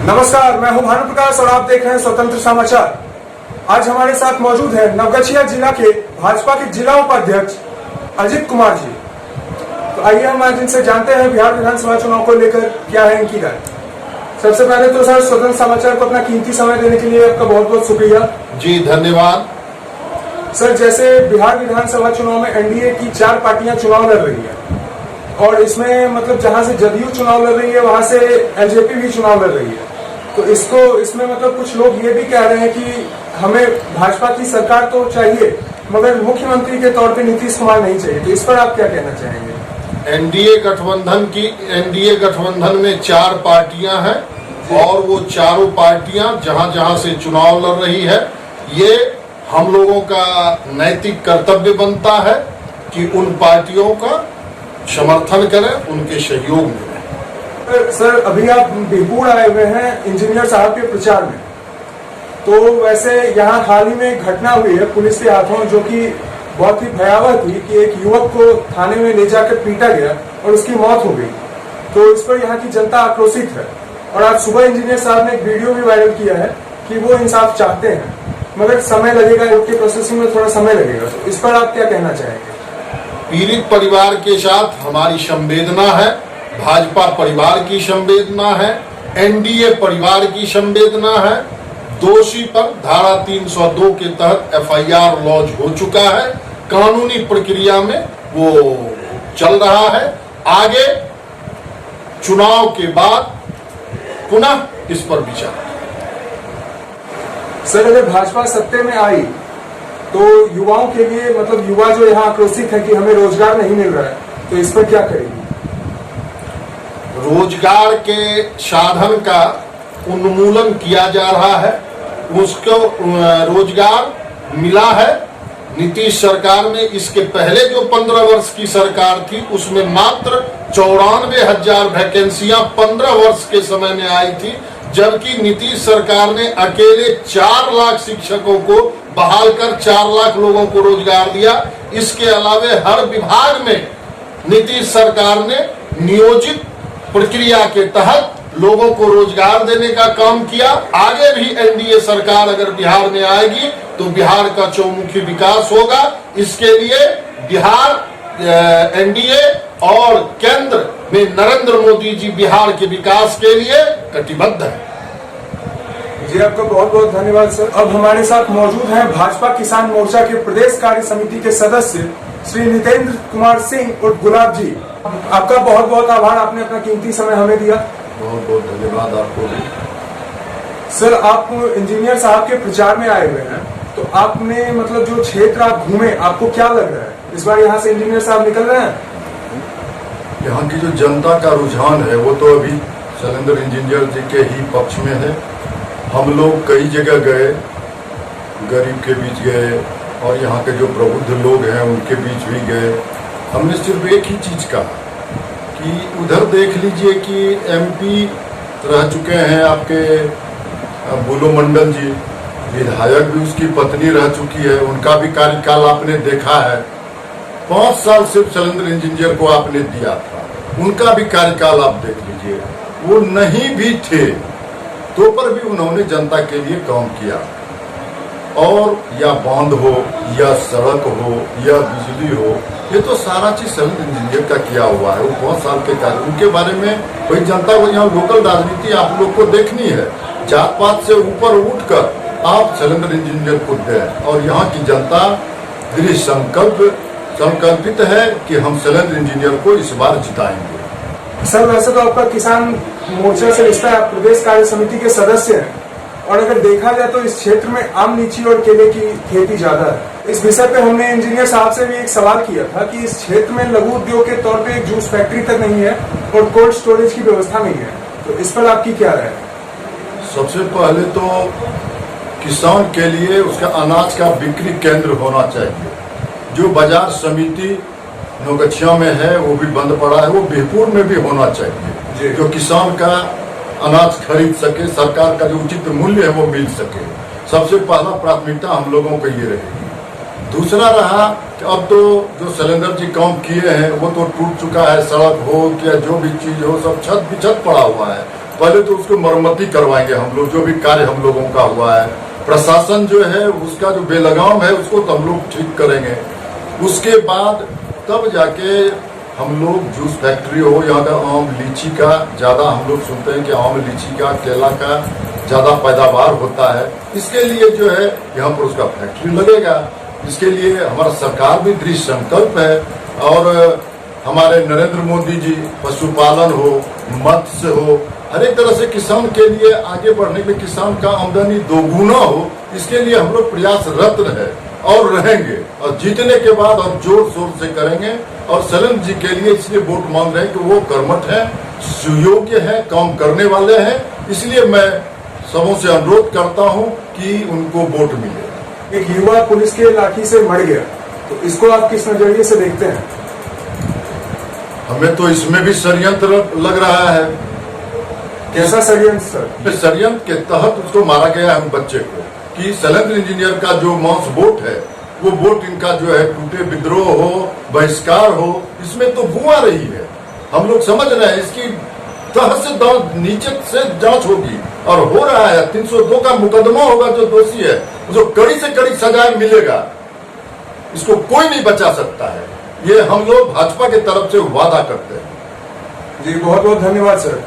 नमस्कार, मैं हूं भानु प्रकाश और आप देख रहे हैं स्वतंत्र समाचार। आज हमारे साथ मौजूद है नवगछिया जिला के भाजपा के जिला उपाध्यक्ष अजित कुमार जी। तो आइए हम आज इनसे जानते हैं बिहार विधानसभा चुनाव को लेकर क्या है इनकी राय। सबसे पहले तो सर, स्वतंत्र समाचार को अपना कीमती समय देने के लिए आपका बहुत बहुत शुक्रिया। जी धन्यवाद। सर, जैसे बिहार विधानसभा चुनाव में एनडीए की 4 पार्टियां चुनाव लड़ रही है और इसमें मतलब जहां से जदयू चुनाव लड़ रही है वहां से एलजेपी भी चुनाव लड़ रही है, तो इसमें मतलब कुछ लोग ये भी कह रहे हैं कि हमें भाजपा की सरकार तो चाहिए मगर मुख्यमंत्री के तौर पे नीतीश कुमार नहीं चाहिए। तो इस पर आप क्या कहना चाहेंगे? एनडीए गठबंधन में 4 पार्टियां हैं और वो चारों पार्टियां जहां जहां से चुनाव लड़ रही है, ये हम लोगों का नैतिक कर्तव्य बनता है कि उन पार्टियों का समर्थन करें, उनके सहयोग मिले। सर, अभी आप बिहपुर आए हुए हैं इंजीनियर साहब के प्रचार में, तो वैसे यहाँ हाल ही में एक घटना हुई है पुलिस के हाथों जो कि बहुत ही भयावह थी कि एक युवक को थाने में ले जाकर पीटा गया और उसकी मौत हो गई। तो इस पर यहाँ की जनता आक्रोशित है और आज सुबह इंजीनियर साहब ने एक वीडियो भी वायरल किया है कि वो इंसाफ चाहते हैं मगर समय लगेगा, उनके प्रोसेसिंग में थोड़ा समय लगेगा। तो इस पर आप क्या कहना चाहेंगे? पीड़ित परिवार के साथ हमारी संवेदना है, भाजपा परिवार की संवेदना है, एनडीए परिवार की संवेदना है। दोषी पर धारा 302 के तहत एफआईआर लॉन्च हो चुका है, कानूनी प्रक्रिया में वो चल रहा है। आगे चुनाव के बाद पुनः इस पर विचार। सर, अगर भाजपा सत्ते में आई तो युवाओं के लिए मतलब युवा जो यहाँ आक्रोशित है कि हमें रोजगार नहीं मिल रहा है, तो इस पर क्या करेगी? रोजगार के साधन का उन्मूलन किया जा रहा है, उसको रोजगार मिला है। नीतीश सरकार में इसके पहले जो 15 वर्ष की सरकार थी उसमें मात्र 94,000 वैकेंसियां 15 वर्ष के समय में आई थी, जबकि नीतीश सरकार ने अकेले 4 लाख शिक्षकों को बहाल कर 4 लाख लोगों को रोजगार दिया। इसके अलावे हर विभाग में नीतीश सरकार ने नियोजित प्रक्रिया के तहत लोगों को रोजगार देने का काम किया। आगे भी एनडीए सरकार अगर बिहार में आएगी तो बिहार का चौमुखी विकास होगा। इसके लिए बिहार एनडीए और केंद्र में नरेंद्र मोदी जी बिहार के विकास के लिए कटिबद्ध है। जी, आपका बहुत बहुत धन्यवाद सर। अब हमारे साथ मौजूद हैं भाजपा किसान मोर्चा के प्रदेश कार्य समिति के सदस्य श्री नितेंद्र कुमार सिंह और गुलाब जी। आपका बहुत बहुत आभार, आपने अपना कीमती समय हमें दिया। बहुत बहुत धन्यवाद आपको भी। सर, आप इंजीनियर साहब के प्रचार में आए हुए हैं, तो आपने मतलब जो क्षेत्र आप घूमे, आपको क्या लग रहा है इस बार यहाँ से इंजीनियर साहब निकल रहे हैं? यहाँ की जो जनता का रुझान है वो तो अभी शैलेंद्र इंजीनियर जी के ही पक्ष में है। हम लोग कई जगह गए, गरीब के बीच गए और यहाँ के जो प्रबुद्ध लोग हैं उनके बीच भी गए। हमने सिर्फ एक ही चीज कहा कि उधर देख लीजिए कि एमपी रह चुके हैं आपके बुलो मंडल जी, विधायक भी उसकी पत्नी रह चुकी है, उनका भी कार्यकाल आपने देखा है। 5 साल सिर्फ शैलेंद्र इंजीनियर को आपने दिया था, उनका भी कार्यकाल आप देख लीजिए। वो नहीं भी थे तो पर भी उन्होंने जनता के लिए काम किया, और या बांध हो या सड़क हो या बिजली हो, ये तो सारा चीज शैलेंद्र इंजीनियर का किया हुआ है। वो 5 साल के कार्य, उनके बारे में कोई जनता को, यहाँ लोकल राजनीति आप लोग को देखनी है। जात पात से ऊपर उठकर आप शैलेंद्र इंजीनियर को दें और यहाँ की जनता दृढ़ संकल्पित है कि हम शैलेंद्र इंजीनियर को इस बार जिताएंगे। सर, वैसे तो आपका किसान मोर्चा से रिश्ता है, आप प्रदेश कार्य समिति के सदस्य हैं और अगर देखा जाए तो इस क्षेत्र में आम, लीची और केले की खेती ज्यादा है। इस विषय पे हमने इंजीनियर साहब से भी एक सवाल किया था कि इस क्षेत्र में लघु उद्योग के तौर पे एक जूस फैक्ट्री तक नहीं है और कोल्ड स्टोरेज की व्यवस्था नहीं है, तो इस पर आपकी क्या राय है? सबसे पहले तो किसान के लिए उसका अनाज का बिक्री केंद्र होना चाहिए। जो बाजार समिति नवगछिया में है वो भी बंद पड़ा है, वो बिहपुर में भी होना चाहिए, जो किसान का अनाज खरीद सके, सरकार का जो उचित मूल्य है वो मिल सके। सबसे पहला प्राथमिकता हम लोगों को ये रहेगी। दूसरा रहा कि अब तो जो शैलेंद्र जी काम किए हैं वो तो टूट चुका है, सड़क हो या जो भी चीज हो सब छत बिछत पड़ा हुआ है। पहले तो उसको मरम्मती करवाएंगे हम लोग, जो भी कार्य हम लोगों का हुआ है। प्रशासन जो है उसका जो बेलगाम है उसको तो हम लोग ठीक करेंगे। उसके बाद तब जाके हम लोग जूस फैक्ट्री हो, यहाँ का आम लीची का ज़्यादा हम लोग सुनते हैं कि आम लीची का केला का ज़्यादा पैदावार होता है, इसके लिए जो है यहाँ पर उसका फैक्ट्री लगेगा। इसके लिए हमारा सरकार भी दृढ़ संकल्प है और हमारे नरेंद्र मोदी जी पशुपालन हो, मत्स्य हो, हर एक तरह से किसान के लिए आगे बढ़ने में किसान का आमदनी दोगुना हो, इसके लिए हम लोग प्रयासरत रहे और रहेंगे और जीतने के बाद और जोर शोर से करेंगे। और शैलेंद्र जी के लिए इसलिए वोट मांग रहे हैं कि वो कर्मठ हैं, सुयोग्य हैं, काम करने वाले हैं, इसलिए मैं सबों से अनुरोध करता हूं कि उनको वोट मिले। एक युवा पुलिस के लाठी से मर गया, तो इसको आप किस नजरिए से देखते हैं? हमें तो इसमें भी षड्यंत्र लग रहा है। कैसा षड्यंत्र सर? षड्यंत्र के तहत उसको मारा गया है बच्चे को, कि शैलेंद्र इंजीनियर का जो माउस वोट है वो वोट इनका जो है टूटे, विद्रोह हो, बहिष्कार हो, इसमें तो बू आ रही है। हम लोग समझ रहे हैं इसकी तह से नीचे से जांच होगी और हो रहा है। 302 का मुकदमा होगा, जो दोषी है उसको कड़ी से कड़ी सजा मिलेगा, इसको कोई नहीं बचा सकता है। ये हम लोग भाजपा की तरफ से वादा करते हैं। जी बहुत बहुत धन्यवाद सर।